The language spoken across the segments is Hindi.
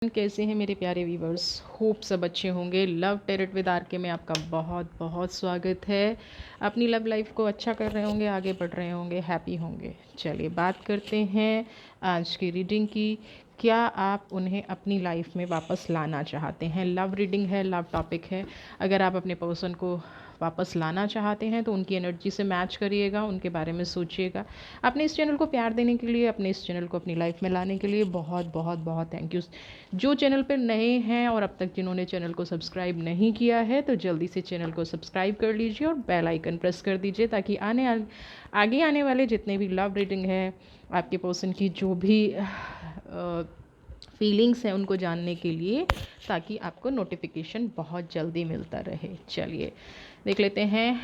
कैसे हैं मेरे प्यारे व्यूवर्स। होप सब अच्छे होंगे। लव टेरट विद आर के में आपका बहुत बहुत स्वागत है। अपनी लव लाइफ को अच्छा कर रहे होंगे, आगे बढ़ रहे होंगे, हैप्पी होंगे। चलिए बात करते हैं आज की रीडिंग की। क्या आप उन्हें अपनी लाइफ में वापस लाना चाहते हैं? लव रीडिंग है, लव टॉपिक है। अगर आप अपने पर्सन को वापस लाना चाहते हैं तो उनकी एनर्जी से मैच करिएगा, उनके बारे में सोचिएगा। अपने इस चैनल को प्यार देने के लिए, अपने इस चैनल को अपनी लाइफ में लाने के लिए बहुत बहुत बहुत थैंक यू। जो चैनल पर नए हैं और अब तक जिन्होंने चैनल को सब्सक्राइब नहीं किया है तो जल्दी से चैनल को सब्सक्राइब कर लीजिए और बेल आइकन प्रेस कर दीजिए, ताकि आगे आने वाले जितने भी लव रीडिंग है, आपके पर्सन की जो भी फीलिंग्स हैं उनको जानने के लिए, ताकि आपको नोटिफिकेशन बहुत जल्दी मिलता रहे। चलिए देख लेते हैं,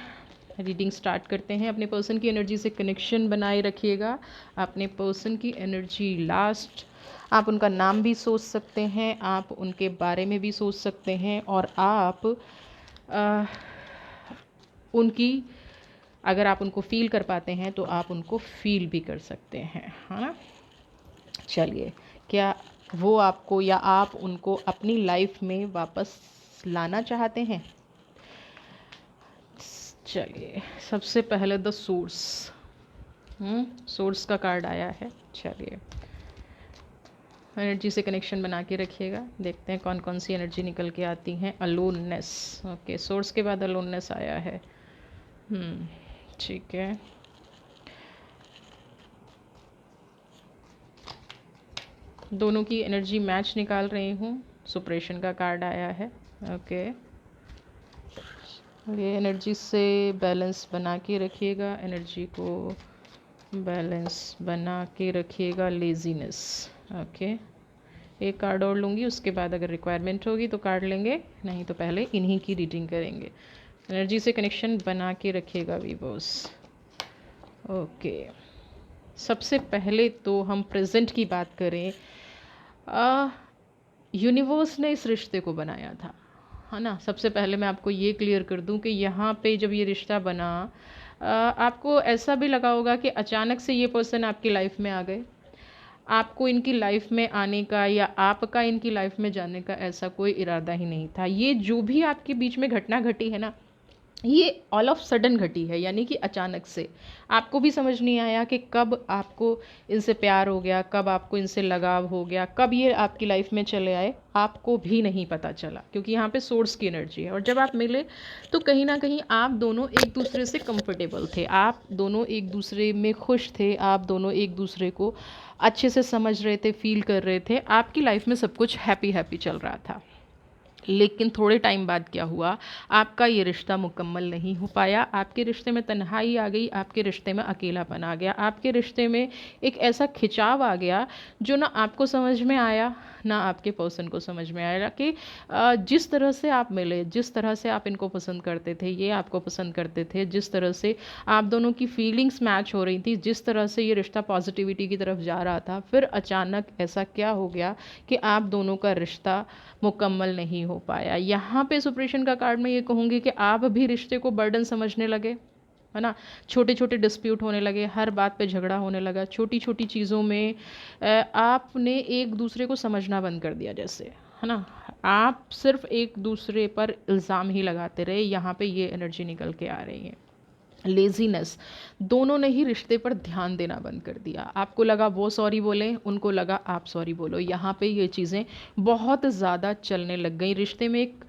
रीडिंग स्टार्ट करते हैं। अपने पर्सन की एनर्जी से कनेक्शन बनाए रखिएगा। अपने पर्सन की एनर्जी लास्ट, आप उनका नाम भी सोच सकते हैं, आप उनके बारे में भी सोच सकते हैं, और आप उनकी, अगर आप उनको फील कर पाते हैं तो आप उनको फील भी कर सकते हैं, है ना। चलिए, क्या वो आपको या आप उनको अपनी लाइफ में वापस लाना चाहते हैं? चलिए, सबसे पहले द सोर्स, सोर्स का कार्ड आया है। चलिए, एनर्जी से कनेक्शन बना के रखिएगा। देखते हैं कौन कौन सी एनर्जी निकल के आती हैं। अलोननेस, ओके, सोर्स के बाद अलोननेस आया है। ठीक है। दोनों की एनर्जी मैच निकाल रही हूँ। सुपरेशन का कार्ड आया है। ओके, ये एनर्जी से बैलेंस बना के रखिएगा, एनर्जी को बैलेंस बना के रखिएगा। Laziness, okay. एक कार्ड और लूँगी, उसके बाद अगर रिक्वायरमेंट होगी तो कार्ड लेंगे, नहीं तो पहले इन्हीं की रीडिंग करेंगे। एनर्जी से कनेक्शन बना के रखिएगा वीवर्स। ओके, सबसे पहले तो हम प्रेजेंट की बात करें। यूनिवर्स ने इस रिश्ते को बनाया था, है ना। सबसे पहले मैं आपको ये क्लियर कर दूं कि यहाँ पे जब ये रिश्ता बना, आपको ऐसा भी लगा होगा कि अचानक से ये पर्सन आपकी लाइफ में आ गए। आपको इनकी लाइफ में आने का या आपका इनकी लाइफ में जाने का ऐसा कोई इरादा ही नहीं था। ये जो भी आपके बीच में घटना घटी है ना, ये ऑल ऑफ सडन घटी है, यानी कि अचानक से। आपको भी समझ नहीं आया कि कब आपको इनसे प्यार हो गया, कब आपको इनसे लगाव हो गया, कब ये आपकी लाइफ में चले आए, आपको भी नहीं पता चला, क्योंकि यहाँ पे सोर्स की एनर्जी है। और जब आप मिले तो कहीं ना कहीं आप दोनों एक दूसरे से कंफर्टेबल थे, आप दोनों एक दूसरे में खुश थे, आप दोनों एक दूसरे को अच्छे से समझ रहे थे, फील कर रहे थे, आपकी लाइफ में सब कुछ हैप्पी हैप्पी चल रहा था। लेकिन थोड़े टाइम बाद क्या हुआ, आपका ये रिश्ता मुकम्मल नहीं हो पाया। आपके रिश्ते में तन्हाई आ गई, आपके रिश्ते में अकेलापन आ गया, आपके रिश्ते में एक ऐसा खिंचाव आ गया जो ना आपको समझ में आया, ना आपके पर्सन को समझ में आया कि जिस तरह से आप मिले, जिस तरह से आप इनको पसंद करते थे, ये आपको पसंद करते थे, जिस तरह से आप दोनों की फीलिंग्स मैच हो रही थी, जिस तरह से ये रिश्ता पॉजिटिविटी की तरफ जा रहा था, फिर अचानक ऐसा क्या हो गया कि आप दोनों का रिश्ता मुकम्मल नहीं हो पाया। यहाँ पे सुपरेशन का कार्ड में ये कहूँगी कि आप भी रिश्ते को बर्डन समझने लगे, है ना। छोटे छोटे डिस्प्यूट होने लगे, हर बात पे झगड़ा होने लगा, छोटी छोटी चीज़ों में आपने एक दूसरे को समझना बंद कर दिया, जैसे, है ना। आप सिर्फ एक दूसरे पर इल्ज़ाम ही लगाते रहे। यहाँ पे ये एनर्जी निकल के आ रही है। लेजीनेस, दोनों ने ही रिश्ते पर ध्यान देना बंद कर दिया। आपको लगा वो सॉरी बोलें, उनको लगा आप सॉरी बोलो। यहाँ पे ये चीज़ें बहुत ज़्यादा चलने लग गई। रिश्ते में एक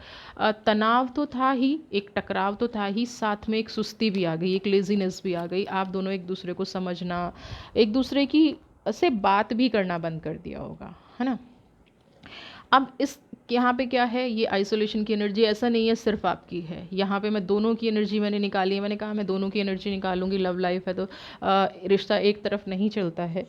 तनाव तो था ही, एक टकराव तो था ही, साथ में एक सुस्ती भी आ गई, एक लेजीनेस भी आ गई। आप दोनों एक दूसरे को समझना, एक दूसरे की से बात भी करना बंद कर दिया होगा, है ना। अब इस यहाँ पे क्या है, ये आइसोलेशन की एनर्जी ऐसा नहीं है सिर्फ आपकी है। यहाँ पे मैं दोनों की एनर्जी मैंने निकाली है। मैंने कहा मैं दोनों की एनर्जी निकालूंगी। लव लाइफ है तो रिश्ता एक तरफ नहीं चलता है।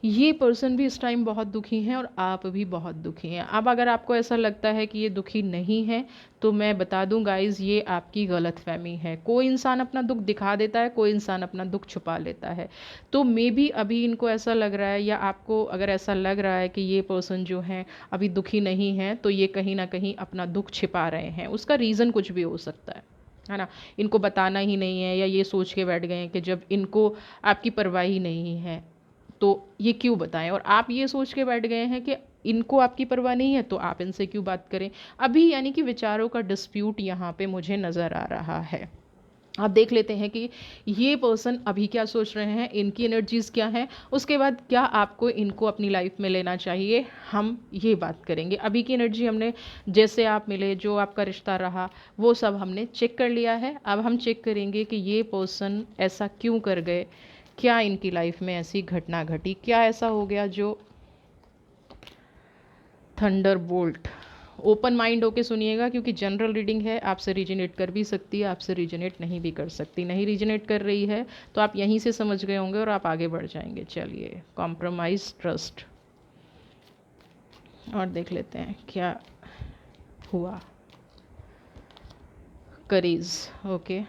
ये पर्सन भी इस टाइम बहुत दुखी हैं और आप भी बहुत दुखी हैं। अब अगर आपको ऐसा लगता है कि ये दुखी नहीं है तो मैं बता दूं गाइज़, ये आपकी गलतफहमी है। कोई इंसान अपना दुख दिखा देता है, कोई इंसान अपना दुख छुपा लेता है। तो मे बी अभी इनको ऐसा लग रहा है, या आपको अगर ऐसा लग रहा है कि ये पर्सन जो है अभी दुखी नहीं है, तो ये कहीं ना कहीं अपना दुख छिपा रहे हैं। उसका रीज़न कुछ भी हो सकता है ना। इनको बताना ही नहीं है, या ये सोच के बैठ गए हैं कि जब इनको आपकी परवाह ही नहीं है तो ये क्यों बताएं। और आप ये सोच के बैठ गए हैं कि इनको आपकी परवाह नहीं है तो आप इनसे क्यों बात करें। अभी यानी कि विचारों का डिस्प्यूट यहाँ पे मुझे नज़र आ रहा है। आप देख लेते हैं कि ये पर्सन अभी क्या सोच रहे हैं, इनकी एनर्जीज़ क्या हैं, उसके बाद क्या आपको इनको अपनी लाइफ में लेना चाहिए, हम ये बात करेंगे। अभी की एनर्जी हमने, जैसे आप मिले, जो आपका रिश्ता रहा, वो सब हमने चेक कर लिया है। अब हम चेक करेंगे कि ये पर्सन ऐसा क्यों कर गए, क्या इनकी लाइफ में ऐसी घटना घटी, क्या ऐसा हो गया जो थंडर बोल्ट। ओपन माइंड होके सुनिएगा, क्योंकि जनरल रीडिंग है, आपसे रीजनेट कर भी सकती है, आपसे रीजनेट नहीं भी कर सकती। नहीं रीजनेट कर रही है तो आप यहीं से समझ गए होंगे और आप आगे बढ़ जाएंगे। चलिए, कॉम्प्रोमाइज़, ट्रस्ट, और देख लेते हैं क्या हुआ। Curries, okay.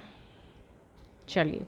चलिए,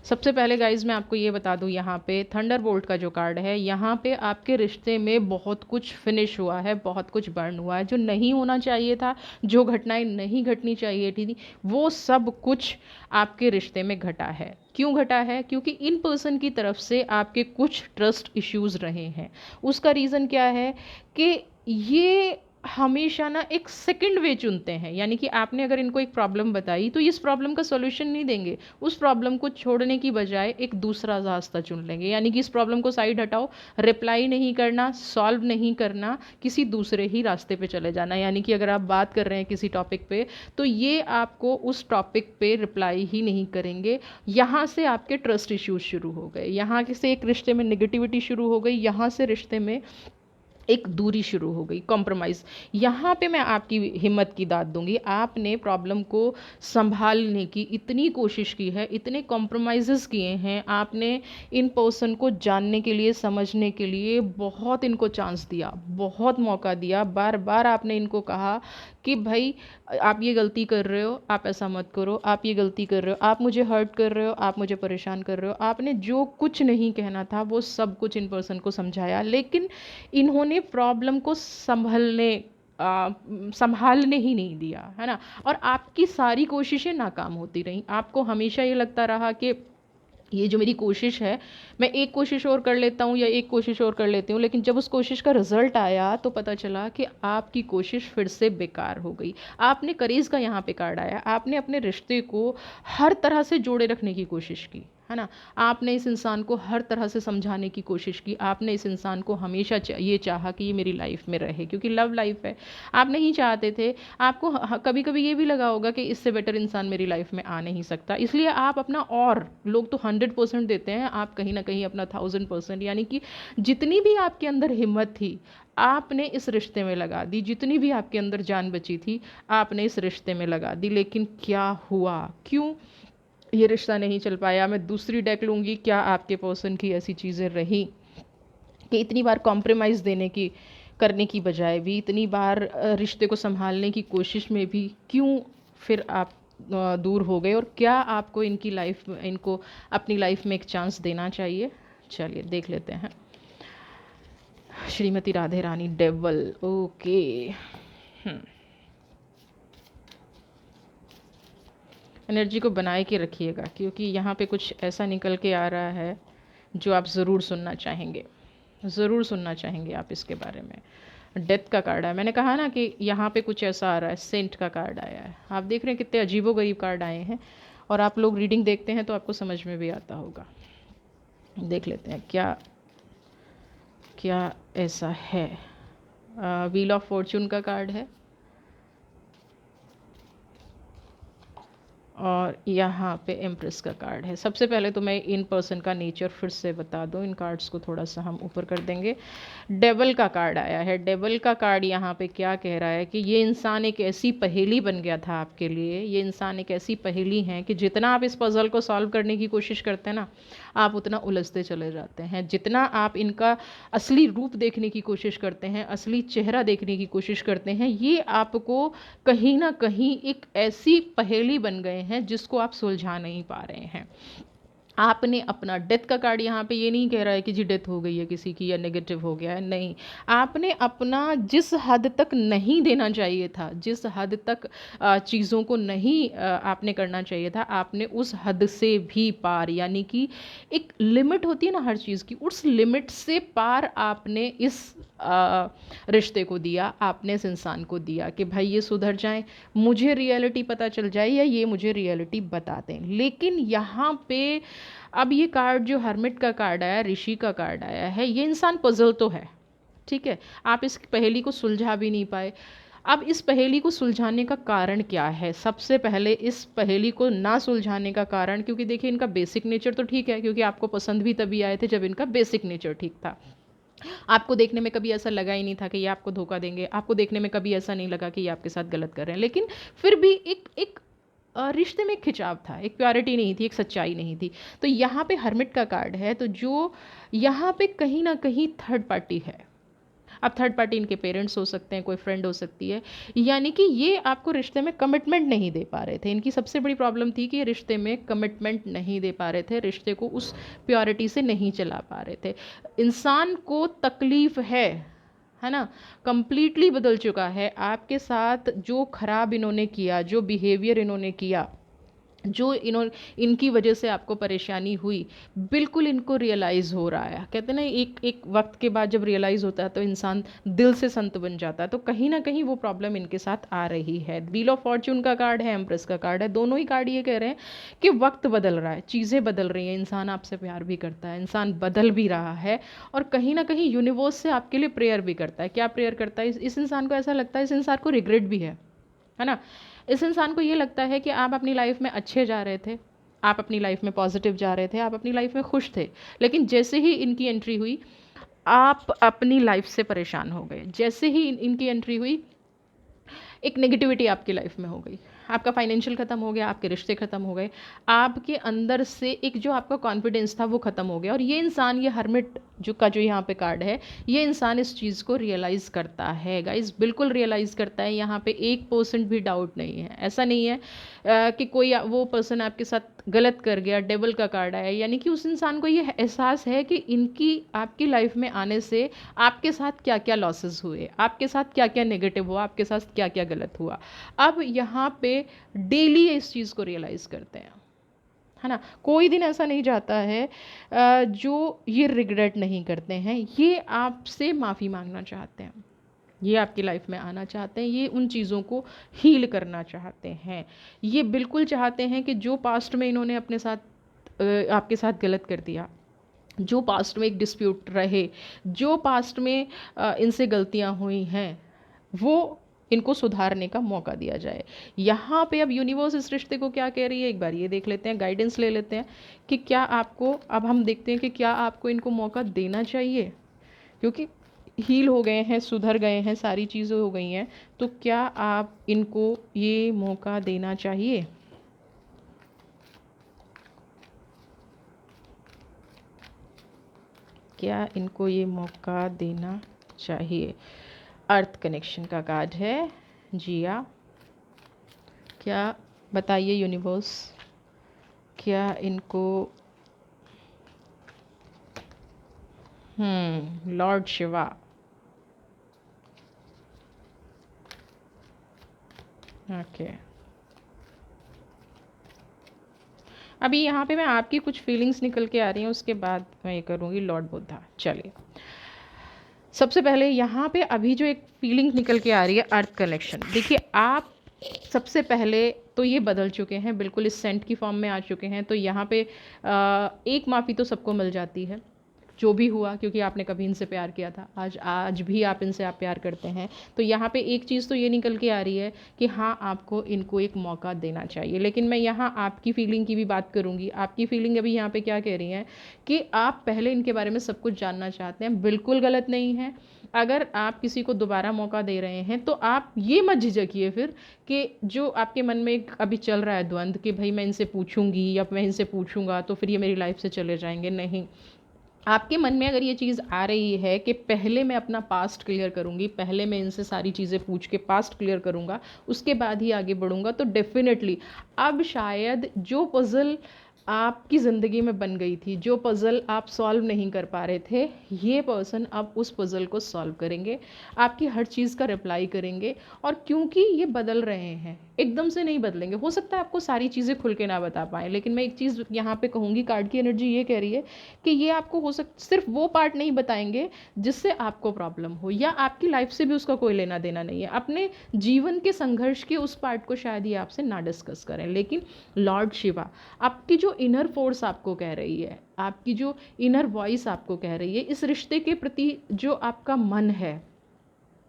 सबसे पहले गाइज मैं आपको ये बता दूँ, यहाँ पे थंडरबोल्ट का जो कार्ड है, यहाँ पे आपके रिश्ते में बहुत कुछ फिनिश हुआ है, बहुत कुछ बर्न हुआ है, जो नहीं होना चाहिए था, जो घटनाएं नहीं घटनी चाहिए थी, वो सब कुछ आपके रिश्ते में घटा है। क्यों घटा है? क्योंकि इन पर्सन की तरफ से आपके कुछ ट्रस्ट इश्यूज़ रहे हैं। उसका रीज़न क्या है कि ये हमेशा ना एक सेकंड वे चुनते हैं, यानी कि आपने अगर इनको एक प्रॉब्लम बताई तो इस प्रॉब्लम का सॉल्यूशन नहीं देंगे, उस प्रॉब्लम को छोड़ने की बजाय एक दूसरा रास्ता चुन लेंगे। यानी कि इस प्रॉब्लम को साइड हटाओ, रिप्लाई नहीं करना, सॉल्व नहीं करना, किसी दूसरे ही रास्ते पे चले जाना। यानी कि अगर आप बात कर रहे हैं किसी टॉपिक पे, तो ये आपको उस टॉपिक पे रिप्लाई ही नहीं करेंगे। यहाँ से आपके ट्रस्ट इश्यूज शुरू हो गए, यहाँ से एक रिश्ते में निगेटिविटी शुरू हो गई, यहाँ से रिश्ते में एक दूरी शुरू हो गई, कॉम्प्रोमाइज़। यहाँ पे मैं आपकी हिम्मत की दाद दूंगी। आपने प्रॉब्लम को संभालने की इतनी कोशिश की है, इतने कॉम्प्रोमाइज़ किए हैं, आपने इन पर्सन को जानने के लिए, समझने के लिए बहुत इनको चांस दिया, बहुत मौका दिया। बार बार आपने इनको कहा कि भाई आप ये गलती कर रहे हो, आप ऐसा मत करो, आप ये गलती कर रहे हो, आप मुझे हर्ट कर रहे हो, आप मुझे परेशान कर रहे हो। आपने जो कुछ नहीं कहना था वो सब कुछ इन पर्सन को समझाया, लेकिन इन्होंने प्रॉब्लम को संभालने ही नहीं दिया, है ना। और आपकी सारी कोशिशें नाकाम होती रहीं। आपको हमेशा ये लगता रहा कि ये जो मेरी कोशिश है, मैं एक कोशिश और कर लेता हूँ या एक कोशिश और कर लेती हूँ, लेकिन जब उस कोशिश का रिजल्ट आया तो पता चला कि आपकी कोशिश फिर से बेकार हो गई। आपने करेज का यहाँ पे कार्ड आया, आपने अपने रिश्ते को हर तरह से जोड़े रखने की कोशिश की, है ना। आपने इस इंसान को हर तरह से समझाने की कोशिश की, आपने इस इंसान को हमेशा ये चाहा कि ये मेरी लाइफ में रहे, क्योंकि लव लाइफ है, आप नहीं चाहते थे। आपको कभी कभी ये भी लगा होगा कि इससे बेटर इंसान मेरी लाइफ में आ नहीं सकता, इसलिए आप अपना, और लोग तो 100% देते हैं, आप कहीं ना कहीं अपना 1000%, यानी कि जितनी भी आपके अंदर हिम्मत थी आपने इस रिश्ते में लगा दी, जितनी भी आपके अंदर जान बची थी आपने इस रिश्ते में लगा दी। लेकिन क्या हुआ, क्यों ये रिश्ता नहीं चल पाया? मैं दूसरी डेक लूँगी। क्या आपके पर्सन की ऐसी चीज़ें रही कि इतनी बार कॉम्प्रोमाइज़ करने की बजाय भी, इतनी बार रिश्ते को संभालने की कोशिश में भी क्यों फिर आप दूर हो गए, और क्या आपको इनकी लाइफ, इनको अपनी लाइफ में एक चांस देना चाहिए? चलिए देख लेते हैं। श्रीमती राधे रानी, डेवल, ओके। एनर्जी को बनाए के रखिएगा, क्योंकि यहाँ पे कुछ ऐसा निकल के आ रहा है जो आप ज़रूर सुनना चाहेंगे, ज़रूर सुनना चाहेंगे आप इसके बारे में। डेथ का कार्ड आया, मैंने कहा ना कि यहाँ पे कुछ ऐसा आ रहा है। सेंट का कार्ड आया है, आप देख रहे हैं कितने अजीबोगरीब कार्ड आए हैं, और आप लोग रीडिंग देखते हैं तो आपको समझ में भी आता होगा। देख लेते हैं क्या क्या ऐसा है। व्हील ऑफ फॉर्चून का कार्ड है, और यहाँ पे एम्प्रेस का कार्ड है। सबसे पहले तो मैं इन पर्सन का नेचर फिर से बता दूँ, इन कार्ड्स को थोड़ा सा हम ऊपर कर देंगे। डेवल का कार्ड आया है। डेवल का कार्ड यहाँ पे क्या कह रहा है कि ये इंसान एक ऐसी पहेली बन गया था आपके लिए, ये इंसान एक ऐसी पहेली है कि जितना आप इस पजल को सॉल्व करने की कोशिश करते हैं ना, आप उतना उलझते चले जाते हैं। जितना आप इनका असली रूप देखने की कोशिश करते हैं, असली चेहरा देखने की कोशिश करते हैं, ये आपको कहीं ना कहीं एक ऐसी पहेली बन गए हैं जिसको आप सुलझा नहीं पा रहे हैं। आपने अपना, डेथ का कार्ड यहाँ पे ये नहीं कह रहा है कि जी डेथ हो गई है किसी की या नेगेटिव हो गया है, नहीं। आपने अपना जिस हद तक नहीं देना चाहिए था, जिस हद तक चीज़ों को नहीं आपने करना चाहिए था, आपने उस हद से भी पार, यानी कि एक लिमिट होती है ना हर चीज़ की, उस लिमिट से पार आपने इस रिश्ते को दिया, आपने इस इंसान को दिया कि भाई ये सुधर जाएं, मुझे रियलिटी पता चल जाए या ये मुझे रियलिटी बता दें। लेकिन यहाँ पे अब ये कार्ड जो हर्मिट का कार्ड आया, ऋषि का कार्ड आया है, ये इंसान पजल तो है, ठीक है, आप इस पहेली को सुलझा भी नहीं पाए। अब इस पहेली को सुलझाने का कारण क्या है? सबसे पहले इस पहेली को ना सुलझाने का कारण, क्योंकि देखिए इनका बेसिक नेचर तो ठीक है, क्योंकि आपको पसंद भी तभी आए थे जब इनका बेसिक नेचर ठीक था। आपको देखने में कभी ऐसा लगा ही नहीं था कि ये आपको धोखा देंगे, आपको देखने में कभी ऐसा नहीं लगा कि ये आपके साथ गलत कर रहे हैं, लेकिन फिर भी एक एक रिश्ते में एक खिंचाव था, एक प्योरिटी नहीं थी, एक सच्चाई नहीं थी। तो यहाँ पे हर्मिट का कार्ड है, तो जो यहाँ पे कहीं ना कहीं थर्ड पार्टी है। अब थर्ड पार्टी इनके पेरेंट्स हो सकते हैं, कोई फ्रेंड हो सकती है, यानी कि ये आपको रिश्ते में कमिटमेंट नहीं दे पा रहे थे। इनकी सबसे बड़ी प्रॉब्लम थी कि ये रिश्ते में कमिटमेंट नहीं दे पा रहे थे, रिश्ते को उस प्योरिटी से नहीं चला पा रहे थे। इंसान को तकलीफ़ है ना, कंप्लीटली बदल चुका है आपके साथ। जो खराब इन्होंने किया, जो बिहेवियर इन्होंने किया, जो इनकी वजह से आपको परेशानी हुई, बिल्कुल इनको रियलाइज़ हो रहा है। कहते हैं ना, एक एक वक्त के बाद जब रियलाइज़ होता है तो इंसान दिल से संत बन जाता है। तो कहीं ना कहीं वो प्रॉब्लम इनके साथ आ रही है। व्हील ऑफ फॉर्च्यून का कार्ड है, एम्प्रेस का कार्ड है, दोनों ही कार्ड ये कह रहे हैं कि वक्त बदल रहा है, चीज़ें बदल रही हैं, इंसान आपसे प्यार भी करता है, इंसान बदल भी रहा है, और कहीं ना कहीं यूनिवर्स से आपके लिए प्रेयर भी करता है। क्या प्रेयर करता है? इस इंसान को ऐसा लगता है, इस इंसान को रिग्रेट भी है ना। इस इंसान को ये लगता है कि आप अपनी लाइफ में अच्छे जा रहे थे, आप अपनी लाइफ में पॉजिटिव जा रहे थे, आप अपनी लाइफ में खुश थे, लेकिन जैसे ही इनकी एंट्री हुई आप अपनी लाइफ से परेशान हो गए। जैसे ही इनकी एंट्री हुई एक नेगेटिविटी आपकी लाइफ में हो गई, आपका फाइनेंशियल ख़त्म हो गया, आपके रिश्ते ख़त्म हो गए, आपके अंदर से एक जो आपका कॉन्फिडेंस था वो ख़त्म हो गया। और ये इंसान, ये हर्मिट जो यहाँ पे कार्ड है, ये इंसान इस चीज़ को रियलाइज़ करता है गाइस, बिल्कुल रियलाइज़ करता है। यहाँ पे 1% भी डाउट नहीं है। ऐसा नहीं है कि कोई वो पर्सन आपके साथ गलत कर गया। डेविल का कार्ड आया, यानी कि उस इंसान को ये एहसास है कि इनकी आपकी लाइफ में आने से आपके साथ क्या क्या लॉसेस हुए, आपके साथ क्या क्या नेगेटिव हुआ, आपके साथ क्या क्या गलत हुआ। अब यहाँ पे डेली इस चीज़ को रियलाइज़ करते हैं, है ना। कोई दिन ऐसा नहीं जाता है जो ये रिग्रेट नहीं करते हैं। ये आपसे माफ़ी मांगना चाहते हैं, ये आपकी लाइफ में आना चाहते हैं, ये उन चीज़ों को हील करना चाहते हैं। ये बिल्कुल चाहते हैं कि जो पास्ट में इन्होंने अपने साथ आपके साथ गलत कर दिया, जो पास्ट में एक डिस्प्यूट रहे, जो पास्ट में इनसे गलतियां हुई हैं, वो इनको सुधारने का मौका दिया जाए। यहाँ पे अब यूनिवर्स इस रिश्ते को क्या कह रही है, एक बार ये देख लेते हैं, गाइडेंस ले लेते हैं कि क्या आपको, अब हम देखते हैं कि क्या आपको इनको मौका देना चाहिए, क्योंकि हील हो गए हैं, सुधर गए हैं, सारी चीज़ें हो गई हैं, तो क्या आप इनको ये मौका देना चाहिए? क्या इनको ये मौका देना चाहिए? अर्थ कनेक्शन का कार्ड है, जिया। क्या बताइए यूनिवर्स, क्या इनको लॉर्ड शिवा, ओके। अभी यहाँ पे मैं आपकी कुछ फीलिंग्स निकल के आ रही हैं, उसके बाद मैं ये करूँगी लॉर्ड बुद्धा। चलिए, सबसे पहले यहाँ पे अभी जो एक फीलिंग निकल के आ रही है, अर्थ कनेक्शन। देखिए, आप सबसे पहले तो ये बदल चुके हैं, बिल्कुल इस सेंट की फॉर्म में आ चुके हैं। तो यहाँ पे एक माफ़ी तो सबको मिल जाती है, जो भी हुआ, क्योंकि आपने कभी इनसे प्यार किया था, आज भी आप इनसे आप प्यार करते हैं। तो यहाँ पे एक चीज़ तो ये निकल के आ रही है कि हाँ, आपको इनको एक मौका देना चाहिए। लेकिन मैं यहाँ आपकी फीलिंग की भी बात करूँगी। आपकी फीलिंग अभी यहाँ पे क्या कह रही है कि आप पहले इनके बारे में सब कुछ जानना चाहते हैं। बिल्कुल गलत नहीं है। अगर आप किसी को दोबारा मौका दे रहे हैं तो आप ये मत झिझकिए फिर कि जो आपके मन में एक अभी चल रहा है द्वंद्व कि भाई मैं इनसे पूछूंगी या मैं इनसे पूछूंगा तो फिर ये मेरी लाइफ से चले जाएंगे। नहीं, आपके मन में अगर ये चीज़ आ रही है कि पहले मैं अपना पास्ट क्लियर करूँगी, पहले मैं इनसे सारी चीज़ें पूछ के पास्ट क्लियर करूँगा, उसके बाद ही आगे बढ़ूँगा, तो डेफिनेटली अब शायद जो पज़ल आपकी ज़िंदगी में बन गई थी, जो पज़ल आप सॉल्व नहीं कर पा रहे थे, ये पर्सन अब उस पज़ल को सॉल्व करेंगे, आपकी हर चीज़ का रिप्लाई करेंगे। और क्योंकि ये बदल रहे हैं, एकदम से नहीं बदलेंगे। हो सकता है आपको सारी चीज़ें खुल के ना बता पाएँ, लेकिन मैं एक चीज़ यहाँ पे कहूँगी, कार्ड की एनर्जी ये कह रही है कि ये आपको हो सिर्फ वो पार्ट नहीं बताएंगे जिससे आपको प्रॉब्लम हो, या आपकी लाइफ से भी उसका कोई लेना देना नहीं है। अपने जीवन के संघर्ष के उस पार्ट को शायद ये आपसे ना डिस्कस करें, लेकिन लॉर्ड शिवा आपकी जो इनर फोर्स आपको कह रही है, आपकी जो इनर वॉइस आपको कह रही है, इस रिश्ते के प्रति जो आपका मन है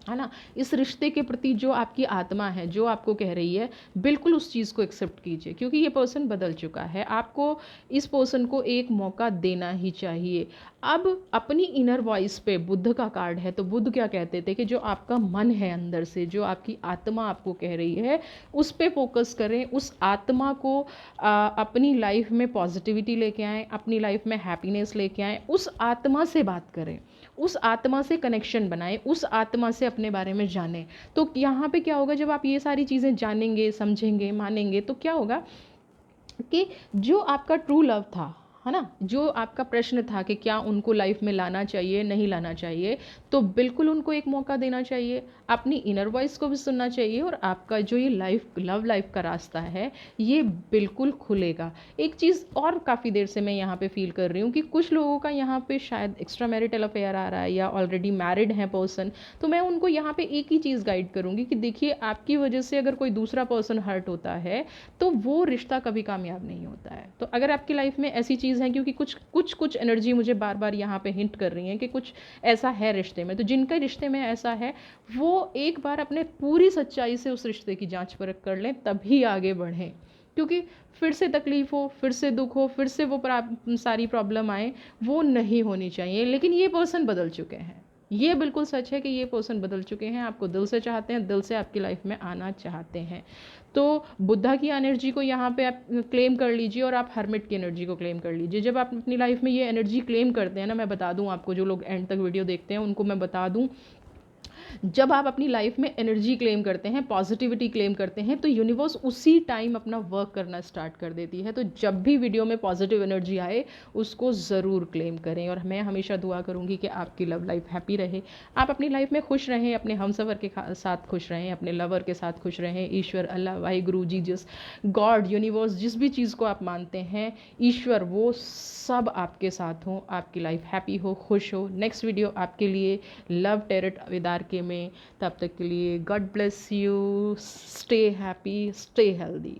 ना, इस रिश्ते के प्रति जो आपकी आत्मा है, जो आपको कह रही है, बिल्कुल उस चीज़ को एक्सेप्ट कीजिए, क्योंकि ये पर्सन बदल चुका है। आपको इस पर्सन को एक मौका देना ही चाहिए। अब अपनी इनर वॉइस पे, बुद्ध का कार्ड है, तो बुद्ध क्या कहते थे कि जो आपका मन है अंदर से, जो आपकी आत्मा आपको कह रही है, उस पे फोकस करें, उस आत्मा को अपनी लाइफ में पॉजिटिविटी लेके आएँ, अपनी लाइफ में हैप्पीनेस लेके आएँ, उस आत्मा से बात करें, उस आत्मा से कनेक्शन बनाएं, उस आत्मा से अपने बारे में जानें। तो यहाँ पे क्या होगा, जब आप ये सारी चीज़ें जानेंगे, समझेंगे, मानेंगे, तो क्या होगा कि जो आपका ट्रू लव था, है ना, जो आपका प्रश्न था कि क्या उनको लाइफ में लाना चाहिए, नहीं लाना चाहिए, तो बिल्कुल उनको एक मौका देना चाहिए, अपनी इनर वॉइस को भी सुनना चाहिए, और आपका जो ये लव लाइफ का रास्ता है, ये बिल्कुल खुलेगा। एक चीज़ और काफ़ी देर से मैं यहाँ पे फील कर रही हूँ कि कुछ लोगों का यहाँ पे शायद एक्स्ट्रा मैरिटल अफेयर आ रहा है, या ऑलरेडी मैरिड है पर्सन, तो मैं उनको यहाँ पे एक ही चीज़ गाइड करूँगी कि देखिए, आपकी वजह से अगर कोई दूसरा पर्सन हर्ट होता है, तो वो रिश्ता कभी कामयाब नहीं होता है। तो अगर आपकी लाइफ में ऐसी चीज़ है, क्योंकि कुछ एनर्जी मुझे बार बार यहाँ पे हिंट कर रही है कि कुछ ऐसा है रिश्ते में, तो जिनके रिश्ते में ऐसा है, वो एक बार अपने पूरी सच्चाई से उस रिश्ते की जांच परख कर लें, तभी आगे बढ़ें। क्योंकि फिर से तकलीफ हो, फिर से दुख हो, फिर से वो सारी प्रॉब्लम आए, वो नहीं होनी चाहिए। लेकिन ये पर्सन बदल चुके हैं, ये बिल्कुल सच है कि ये पर्सन बदल चुके हैं, आपको दिल से चाहते हैं, दिल से आपकी लाइफ में आना चाहते हैं। तो बुद्धा की एनर्जी को यहाँ पे आप क्लेम कर लीजिए, और आप हर्मिट की एनर्जी को क्लेम कर लीजिए। जब आप अपनी लाइफ में ये एनर्जी क्लेम करते हैं ना, मैं बता दूँ आपको, जो लोग एंड तक वीडियो देखते हैं उनको मैं बता दूँ, जब आप अपनी लाइफ में एनर्जी क्लेम करते हैं, पॉजिटिविटी क्लेम करते हैं, तो यूनिवर्स उसी टाइम अपना वर्क करना स्टार्ट कर देती है। तो जब भी वीडियो में पॉजिटिव एनर्जी आए, उसको ज़रूर क्लेम करें। और मैं हमेशा दुआ करूँगी कि आपकी लव लाइफ हैप्पी रहे, आप अपनी लाइफ में खुश रहें, अपने हमसफ़र के साथ खुश रहें, अपने लवर के साथ खुश रहें। ईश्वर, अल्लाह, वाहिगुरु, जीसस, गॉड, यूनिवर्स, जिस भी चीज़ को आप मानते हैं, ईश्वर, वो सब आपके साथ हों, आपकी लाइफ हैप्पी हो, खुश हो। नेक्स्ट वीडियो आपके लिए लव टेरट विदार के में। तब तक के लिए God bless you, stay happy, stay healthy.